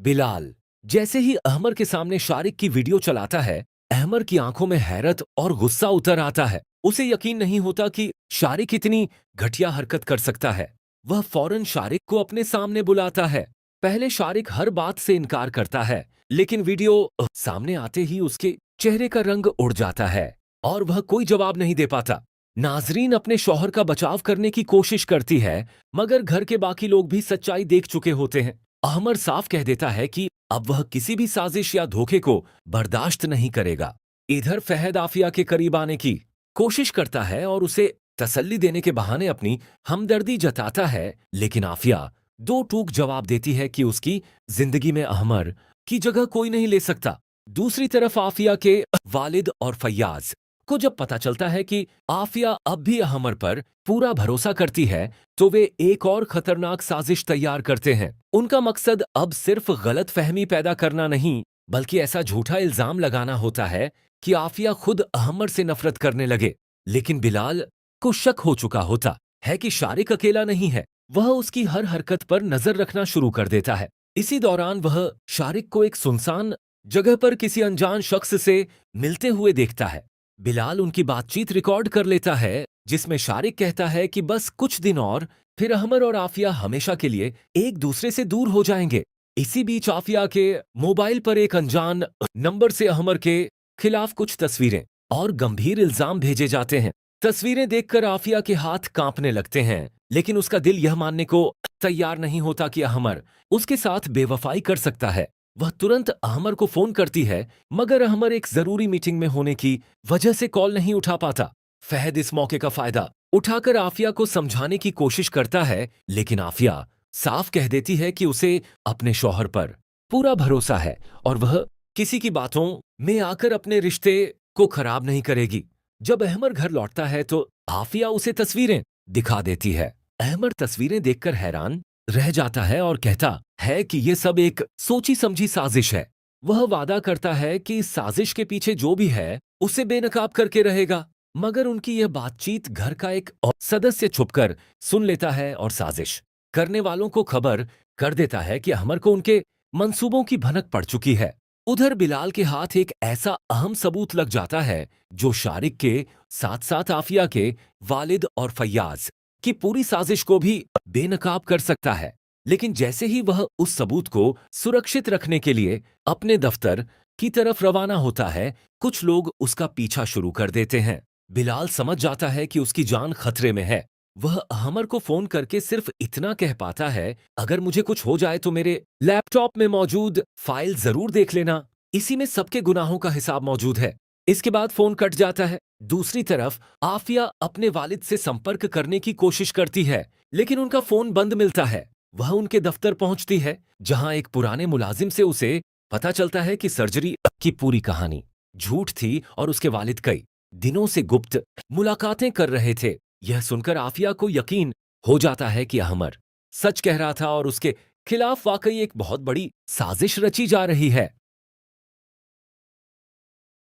बिलाल जैसे ही अहमर के सामने शारिक की वीडियो चलाता है, अहमर की आंखों में हैरत और गुस्सा उतर आता है। उसे यकीन नहीं होता कि शारिक इतनी घटिया हरकत कर सकता है। वह फौरन शारिक को अपने सामने बुलाता है। पहले शारिक हर बात से इनकार करता है, लेकिन वीडियो सामने आते ही उसके चेहरे का रंग उड़ जाता है और वह कोई जवाब नहीं दे पाता। नाजरीन अपने शौहर का बचाव करने की कोशिश करती है, मगर घर के बाकी लोग भी सच्चाई देख चुके होते हैं। अहमर साफ कह देता है कि अब वह किसी भी साजिश या धोखे को बर्दाश्त नहीं करेगा। इधर फहद आफिया के करीब आने की कोशिश करता है और उसे तसल्ली देने के बहाने अपनी हमदर्दी जताता है, लेकिन आफिया दो टूक जवाब देती है कि उसकी जिंदगी में अहमर की जगह कोई नहीं ले सकता। दूसरी तरफ आफिया के वालिद और फैयाज को जब पता चलता है कि आफिया अब भी अहमर पर पूरा भरोसा करती है, तो वे एक और खतरनाक साजिश तैयार करते हैं। उनका मकसद अब सिर्फ गलत फहमी पैदा करना नहीं, बल्कि ऐसा झूठा इल्जाम लगाना होता है कि आफिया खुद अहमर से नफरत करने लगे। लेकिन बिलाल को शक हो चुका होता है कि शारिक अकेला नहीं है। वह उसकी हर हरकत पर नजर रखना शुरू कर देता है। इसी दौरान वह शारिक को एक सुनसान जगह पर किसी अनजान शख्स से मिलते हुए देखता है। बिलाल उनकी बातचीत रिकॉर्ड कर लेता है, जिसमें शारिक कहता है कि बस कुछ दिन और, फिर अहमर और आफिया हमेशा के लिए एक दूसरे से दूर हो जाएंगे। इसी बीच आफिया के मोबाइल पर एक अनजान नंबर से अहमर के खिलाफ कुछ तस्वीरें और गंभीर इल्जाम भेजे जाते हैं। तस्वीरें देखकर आफिया के हाथ कांपने लगते हैं, लेकिन उसका दिल यह मानने को तैयार नहीं होता कि अहमर उसके साथ बेवफाई कर सकता है। वह तुरंत अहमर को फोन करती है, मगर अहमर एक जरूरी मीटिंग में होने की वजह से कॉल नहीं उठा पाता। फहद इस मौके का फायदा उठाकर आफिया को समझाने की कोशिश करता है, लेकिन आफिया साफ कह देती है कि उसे अपने शौहर पर पूरा भरोसा है और वह किसी की बातों में आकर अपने रिश्ते को खराब नहीं करेगी। जब अहमर घर लौटता है तो आफिया उसे तस्वीरें दिखा देती है। अहमर तस्वीरें देखकर हैरान रह जाता है और कहता है कि यह सब एक सोची समझी साजिश है। वह वादा करता है कि इस साजिश के पीछे जो भी है उसे बेनकाब करके रहेगा, मगर उनकी यह बातचीत घर का एक और सदस्य छुपकर सुन लेता है और साजिश करने वालों को खबर कर देता है कि अहमर को उनके मंसूबों की भनक पड़ चुकी है। उधर बिलाल के हाथ एक ऐसा अहम सबूत लग जाता है जो शारिक के साथ साथ आफिया के वालिद और फैयाज की पूरी साजिश को भी बेनकाब कर सकता है। लेकिन जैसे ही वह उस सबूत को सुरक्षित रखने के लिए अपने दफ्तर की तरफ रवाना होता है, कुछ लोग उसका पीछा शुरू कर देते हैं। बिलाल समझ जाता है कि उसकी जान खतरे में है। वह अहमर को फोन करके सिर्फ इतना कह पाता है, अगर मुझे कुछ हो जाए तो मेरे लैपटॉप में मौजूद फाइल जरूर देख लेना, इसी में सबके गुनाहों का हिसाब मौजूद है। इसके बाद फोन कट जाता है। दूसरी तरफ आफिया अपने वालिद से संपर्क करने की कोशिश करती है, लेकिन उनका फोन बंद मिलता है। वह उनके दफ्तर पहुंचती है, जहां एक पुराने मुलाजिम से उसे पता चलता है कि सर्जरी की पूरी कहानी झूठ थी और उसके वालिद कई दिनों से गुप्त मुलाकातें कर रहे थे। यह सुनकर आफिया को यकीन हो जाता है कि अहमर सच कह रहा था और उसके खिलाफ वाकई एक बहुत बड़ी साजिश रची जा रही है।